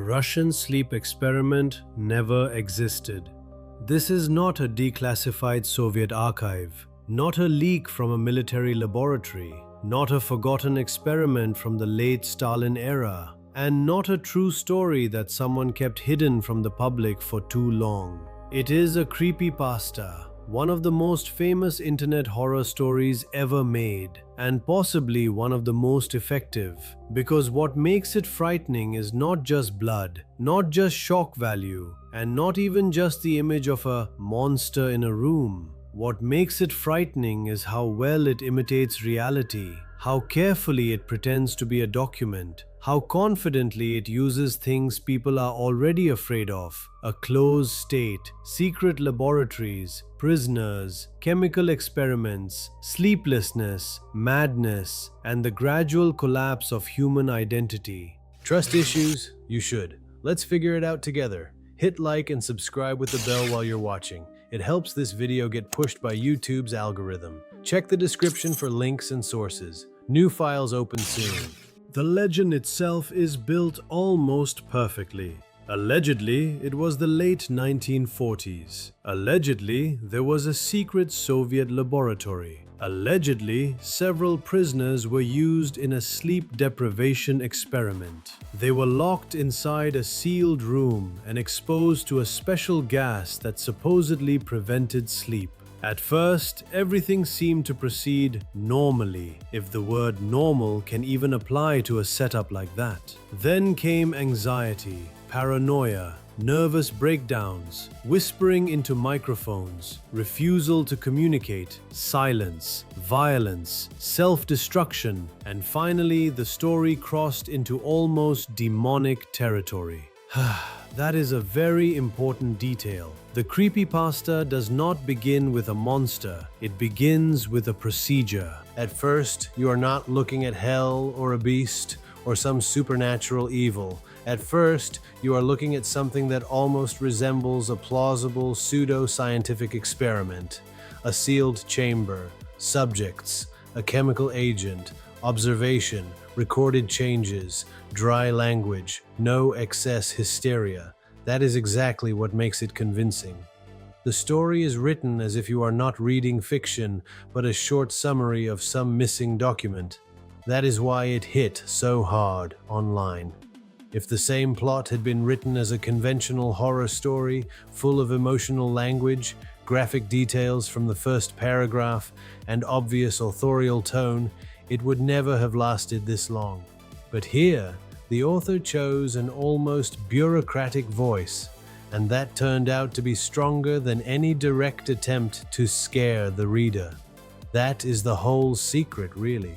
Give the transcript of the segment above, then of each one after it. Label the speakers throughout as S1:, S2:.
S1: Russian sleep experiment never existed. This is not a declassified Soviet archive, not a leak from a military laboratory, not a forgotten experiment from the late Stalin era, and not a true story that someone kept hidden from the public for too long. It is a creepypasta, one of the most famous internet horror stories ever made, and possibly one of the most effective, because what makes it frightening is not just blood, not just shock value, and not even just the image of a monster in a room. What makes it frightening is how well it imitates reality, how carefully it pretends to be a document, how confidently it uses things people are already afraid of: a closed state, secret laboratories, prisoners, chemical experiments, sleeplessness, madness, and the gradual collapse of human identity.
S2: Trust issues? You should. Let's figure it out together. Hit like and subscribe with the bell while you're watching. It helps this video get pushed by YouTube's algorithm. Check the description for links and sources. New files open soon.
S1: The legend itself is built almost perfectly. Allegedly, it was the late 1940s. Allegedly, there was a secret Soviet laboratory. Allegedly, several prisoners were used in a sleep deprivation experiment. They were locked inside a sealed room and exposed to a special gas that supposedly prevented sleep. At first, everything seemed to proceed normally, if the word normal can even apply to a setup like that. Then came anxiety, paranoia, nervous breakdowns, whispering into microphones, refusal to communicate, silence, violence, self-destruction, and finally the story crossed into almost demonic territory. That is a very important detail. The creepypasta does not begin with a monster, it begins with a procedure.
S2: At first, you are not looking at hell or a beast or some supernatural evil. At first, you are looking at something that almost resembles a plausible pseudo-scientific experiment. A sealed chamber, subjects, a chemical agent, observation, recorded changes, dry language, no excess hysteria. That is exactly what makes it convincing. The story is written as if you are not reading fiction, but a short summary of some missing document. That is why it hit so hard online. If the same plot had been written as a conventional horror story, full of emotional language, graphic details from the first paragraph, and obvious authorial tone, it would never have lasted this long. But here, the author chose an almost bureaucratic voice, and that turned out to be stronger than any direct attempt to scare the reader. That is the whole secret, really.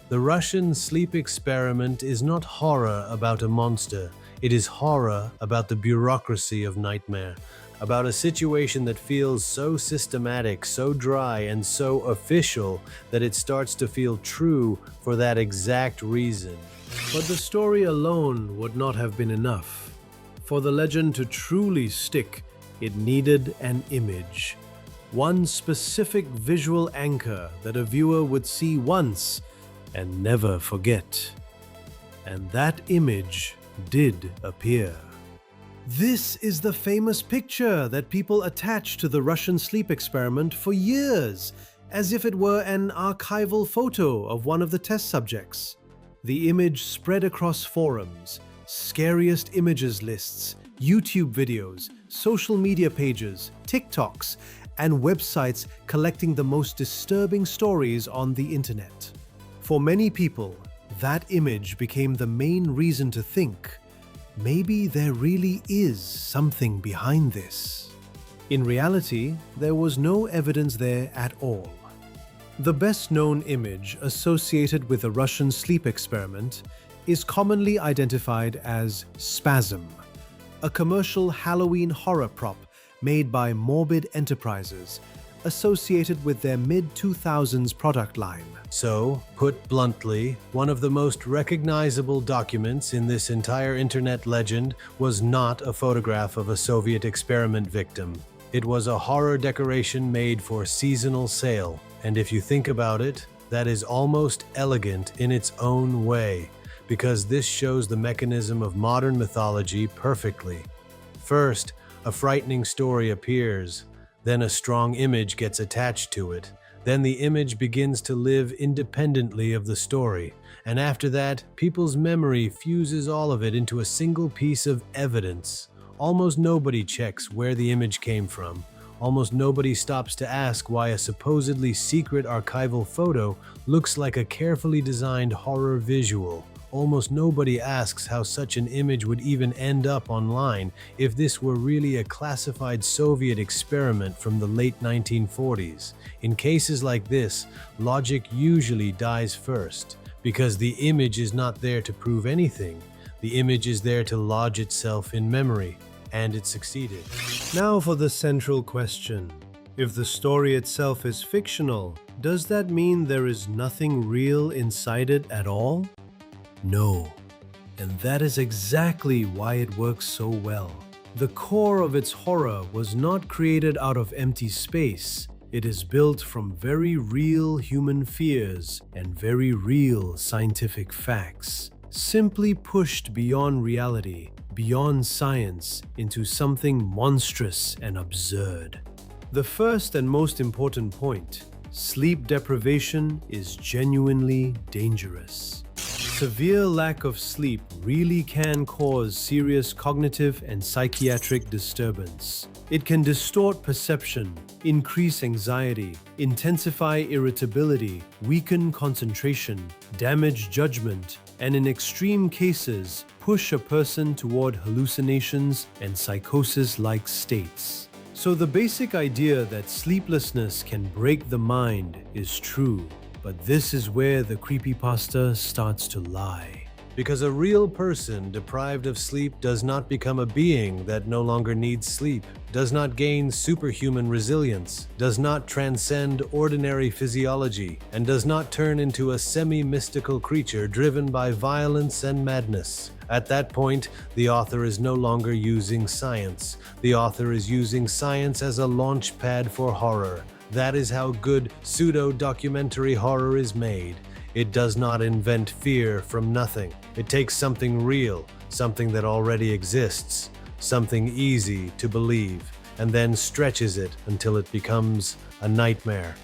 S2: The Russian sleep experiment is not horror about a monster. It is horror about the bureaucracy of nightmare, about a situation that feels so systematic, so dry, and so official that it starts to feel true for that exact reason.
S1: But the story alone would not have been enough. For the legend to truly stick, it needed an image. One specific visual anchor that a viewer would see once and never forget. And that image did appear. This is the famous picture that people attached to the Russian sleep experiment for years, as if it were an archival photo of one of the test subjects. The image spread across forums, scariest images lists, YouTube videos, social media pages, TikToks, and websites collecting the most disturbing stories on the internet. For many people, that image became the main reason to think, maybe there really is something behind this. In reality, there was no evidence there at all. The best-known image associated with the Russian sleep experiment is commonly identified as Spasm, a commercial Halloween horror prop made by Morbid Enterprises, associated with their mid-2000s product line.
S2: So, put bluntly, one of the most recognizable documents in this entire internet legend was not a photograph of a Soviet experiment victim. It was a horror decoration made for seasonal sale. And if you think about it, that is almost elegant in its own way, because this shows the mechanism of modern mythology perfectly. First, a frightening story appears, then a strong image gets attached to it. Then the image begins to live independently of the story, and after that, people's memory fuses all of it into a single piece of evidence. Almost nobody checks where the image came from. Almost nobody stops to ask why a supposedly secret archival photo looks like a carefully designed horror visual. Almost nobody asks how such an image would even end up online if this were really a classified Soviet experiment from the late 1940s. In cases like this, logic usually dies first, because the image is not there to prove anything. The image is there to lodge itself in memory, and it succeeded.
S1: Now for the central question. If the story itself is fictional, does that mean there is nothing real inside it at all? No. And that is exactly why it works so well. The core of its horror was not created out of empty space. It is built from very real human fears and very real scientific facts, simply pushed beyond reality, beyond science, into something monstrous and absurd. The first and most important point: sleep deprivation is genuinely dangerous. Severe lack of sleep really can cause serious cognitive and psychiatric disturbance. It can distort perception, increase anxiety, intensify irritability, weaken concentration, damage judgment, and in extreme cases, push a person toward hallucinations and psychosis-like states. So the basic idea that sleeplessness can break the mind is true. But this is where the creepypasta starts to lie.
S2: Because a real person deprived of sleep does not become a being that no longer needs sleep, does not gain superhuman resilience, does not transcend ordinary physiology, and does not turn into a semi-mystical creature driven by violence and madness. At that point, the author is no longer using science. The author is using science as a launch pad for horror. That is how good pseudo-documentary horror is made. It does not invent fear from nothing. It takes something real, something that already exists, something easy to believe, and then stretches it until it becomes a nightmare.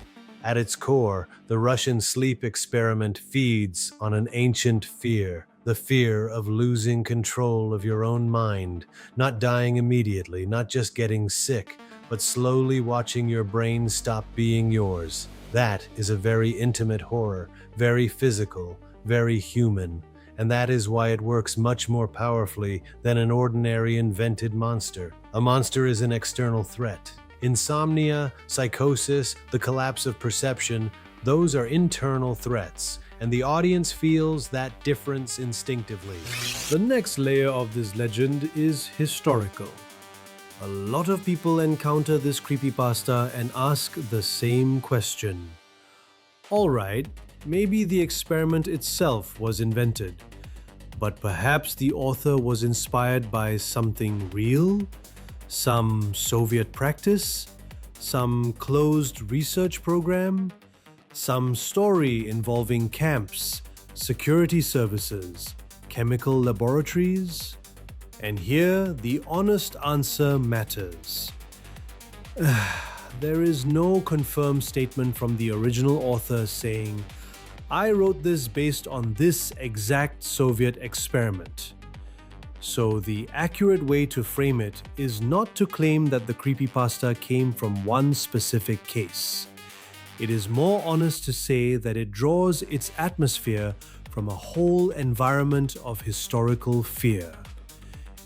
S2: At its core, the Russian sleep experiment feeds on an ancient fear, the fear of losing control of your own mind, not dying immediately, not just getting sick, but slowly watching your brain stop being yours. That is a very intimate horror, very physical, very human, and that is why it works much more powerfully than an ordinary invented monster. A monster is an external threat. Insomnia, psychosis, the collapse of perception, those are internal threats, and the audience feels that difference instinctively.
S1: The next layer of this legend is historical. A lot of people encounter this creepypasta and ask the same question. Alright, maybe the experiment itself was invented, but perhaps the author was inspired by something real? Some Soviet practice? Some closed research program? Some story involving camps, security services, chemical laboratories? And here, the honest answer matters. There is no confirmed statement from the original author saying, "I wrote this based on this exact Soviet experiment." So the accurate way to frame it is not to claim that the creepypasta came from one specific case. It is more honest to say that it draws its atmosphere from a whole environment of historical fear.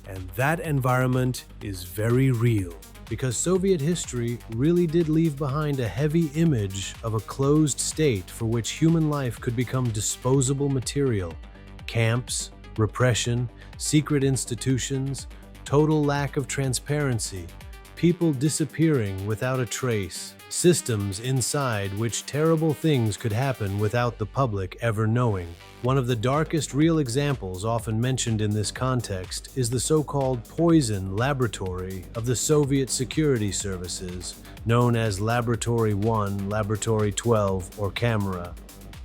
S1: And that environment is very real.
S2: Because Soviet history really did leave behind a heavy image of a closed state for which human life could become disposable material. Camps, repression, secret institutions, total lack of transparency, people disappearing without a trace, systems inside which terrible things could happen without the public ever knowing. One of the darkest real examples often mentioned in this context is the so-called poison laboratory of the Soviet security services, known as Laboratory 1, Laboratory 12, or Camera.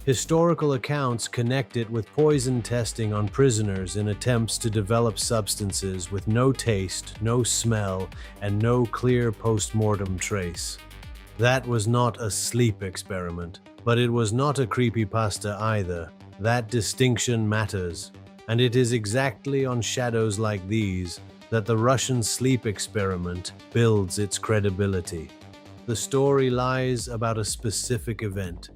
S2: Historical accounts connect it with poison testing on prisoners in attempts to develop substances with no taste, no smell, and no clear post-mortem trace. That was not a sleep experiment, but it was not a creepypasta either. That distinction matters, and it is exactly on shadows like these that the Russian sleep experiment builds its credibility. The story lies about a specific event,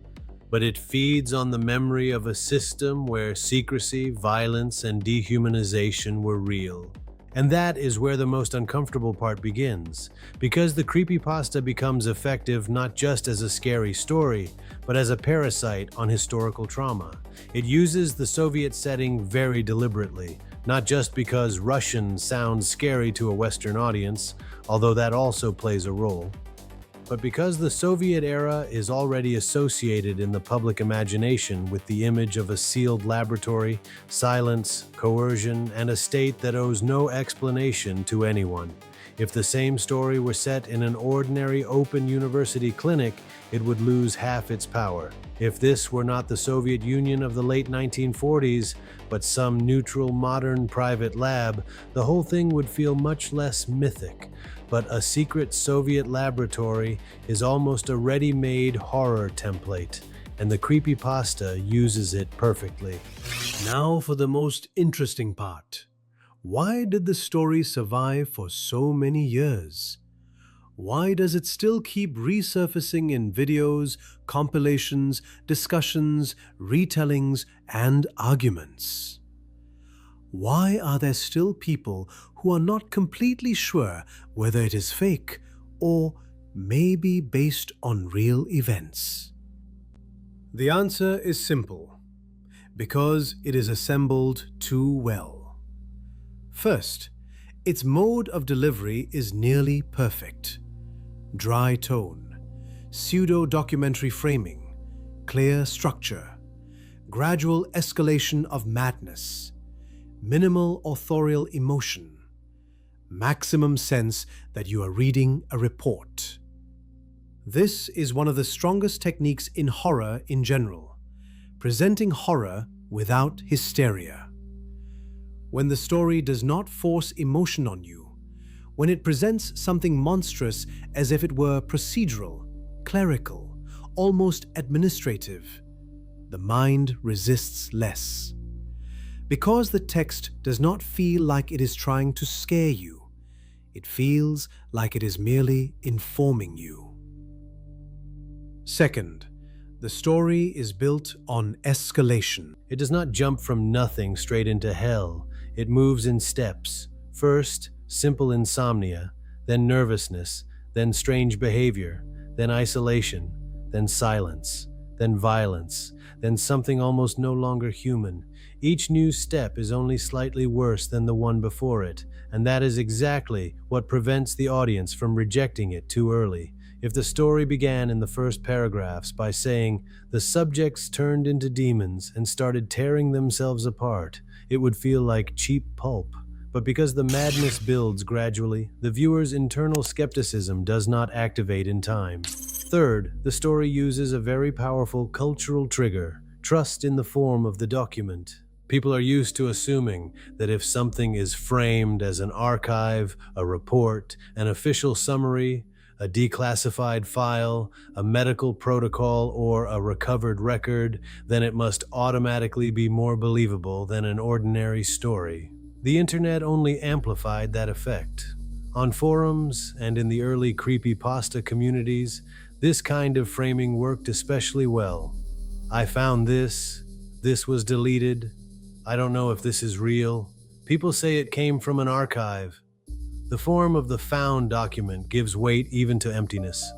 S2: but it feeds on the memory of a system where secrecy, violence, and dehumanization were real. And that is where the most uncomfortable part begins, because the creepypasta becomes effective not just as a scary story, but as a parasite on historical trauma. It uses the Soviet setting very deliberately, not just because Russian sounds scary to a Western audience, although that also plays a role, but because the Soviet era is already associated in the public imagination with the image of a sealed laboratory, silence, coercion, and a state that owes no explanation to anyone. If the same story were set in an ordinary open university clinic, it would lose half its power. If this were not the Soviet Union of the late 1940s, but some neutral modern private lab, the whole thing would feel much less mythic. But a secret Soviet laboratory is almost a ready-made horror template, and the creepypasta uses it perfectly.
S1: Now for the most interesting part. Why did the story survive for so many years? Why does it still keep resurfacing in videos, compilations, discussions, retellings, and arguments? Why are there still people who are not completely sure whether it is fake or maybe based on real events? The answer is simple: because it is assembled too well. First, its mode of delivery is nearly perfect. Dry tone, pseudo-documentary framing, clear structure, gradual escalation of madness, minimal authorial emotion, maximum sense that you are reading a report. This is one of the strongest techniques in horror in general, presenting horror without hysteria. When the story does not force emotion on you, when it presents something monstrous as if it were procedural, clerical, almost administrative, the mind resists less. Because the text does not feel like it is trying to scare you, it feels like it is merely informing you. Second, the story is built on escalation.
S2: It does not jump from nothing straight into hell. It moves in steps. First, simple insomnia, then nervousness, then strange behavior, then isolation, then silence, then violence, then something almost no longer human. Each new step is only slightly worse than the one before it, and that is exactly what prevents the audience from rejecting it too early. If the story began in the first paragraphs by saying, "The subjects turned into demons and started tearing themselves apart," it would feel like cheap pulp. But because the madness builds gradually, the viewer's internal skepticism does not activate in time. Third, the story uses a very powerful cultural trigger, trust in the form of the document. People are used to assuming that if something is framed as an archive, a report, an official summary, a declassified file, a medical protocol, or a recovered record, then it must automatically be more believable than an ordinary story. The internet only amplified that effect. On forums and in the early creepypasta communities, this kind of framing worked especially well. "I found this was deleted, I don't know if this is real. People say it came from an archive." The form of the found document gives weight even to emptiness.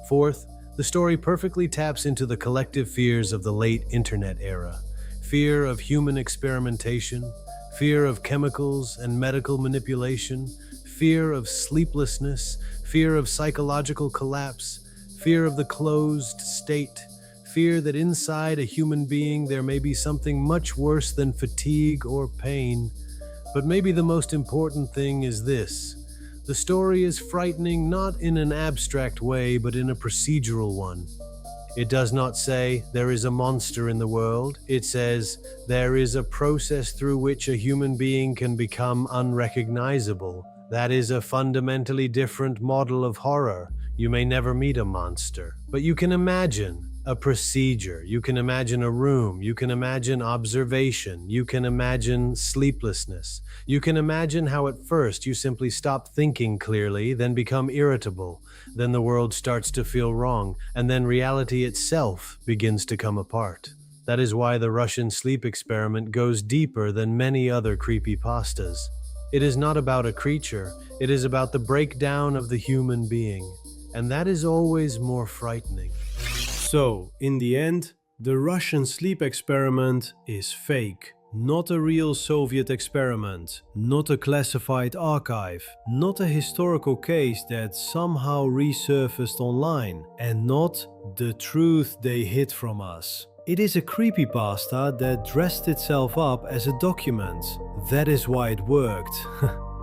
S2: Fourth, the story perfectly taps into the collective fears of the late internet era. Fear of human experimentation, fear of chemicals and medical manipulation, fear of sleeplessness, fear of psychological collapse, fear of the closed state, fear that inside a human being there may be something much worse than fatigue or pain. But maybe the most important thing is this: the story is frightening not in an abstract way, but in a procedural one. It does not say there is a monster in the world. It says there is a process through which a human being can become unrecognizable. That is a fundamentally different model of horror. You may never meet a monster, but you can imagine a procedure. You can imagine a room. You can imagine observation. You can imagine sleeplessness. You can imagine how at first you simply stop thinking clearly, then become irritable. Then the world starts to feel wrong, and then reality itself begins to come apart. That is why the Russian sleep experiment goes deeper than many other creepypastas. It is not about a creature, it is about the breakdown of the human being. And that is always more frightening.
S1: So, in the end, the Russian sleep experiment is fake. Not a real Soviet experiment, not a classified archive, not a historical case that somehow resurfaced online, and not the truth they hid from us. It is a creepypasta that dressed itself up as a document. That is why it worked.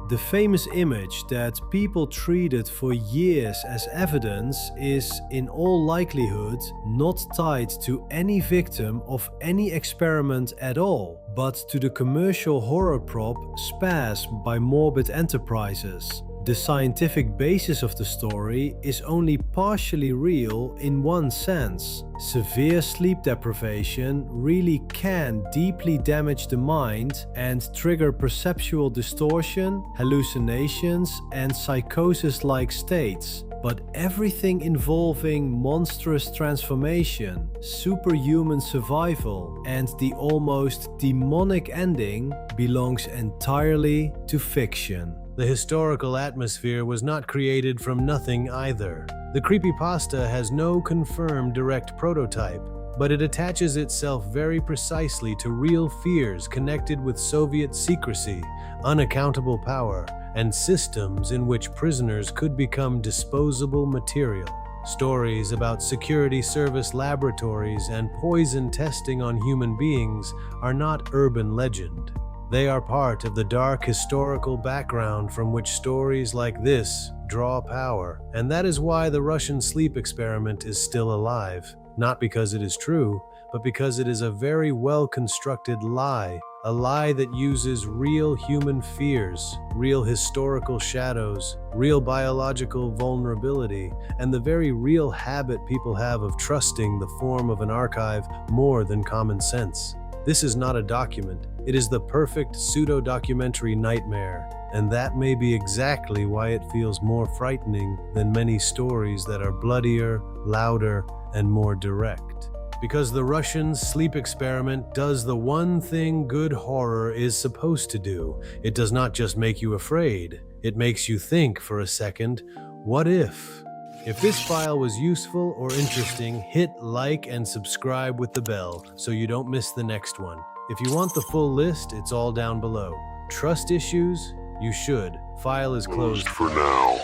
S1: The famous image that people treated for years as evidence is, in all likelihood, not tied to any victim of any experiment at all, but to the commercial horror prop Spasm by Morbid Enterprises. The scientific basis of the story is only partially real in one sense. Severe sleep deprivation really can deeply damage the mind and trigger perceptual distortion, hallucinations, and psychosis-like states. But everything involving monstrous transformation, superhuman survival, and the almost demonic ending belongs entirely to fiction.
S2: The historical atmosphere was not created from nothing either. The creepypasta has no confirmed direct prototype, but it attaches itself very precisely to real fears connected with Soviet secrecy, unaccountable power, and systems in which prisoners could become disposable material. Stories about security service laboratories and poison testing on human beings are not urban legend. They are part of the dark historical background from which stories like this draw power, and that is why the Russian sleep experiment is still alive. Not because it is true, but because it is a very well-constructed lie, a lie that uses real human fears, real historical shadows, real biological vulnerability, and the very real habit people have of trusting the form of an archive more than common sense. This is not a document, it is the perfect pseudo-documentary nightmare, and that may be exactly why it feels more frightening than many stories that are bloodier, louder, and more direct. Because the Russian sleep experiment does the one thing good horror is supposed to do. It does not just make you afraid, it makes you think for a second, what if? If this file was useful or interesting, hit like and subscribe with the bell so you don't miss the next one. If you want the full list, it's all down below. Trust issues? You should. File is closed
S3: for now.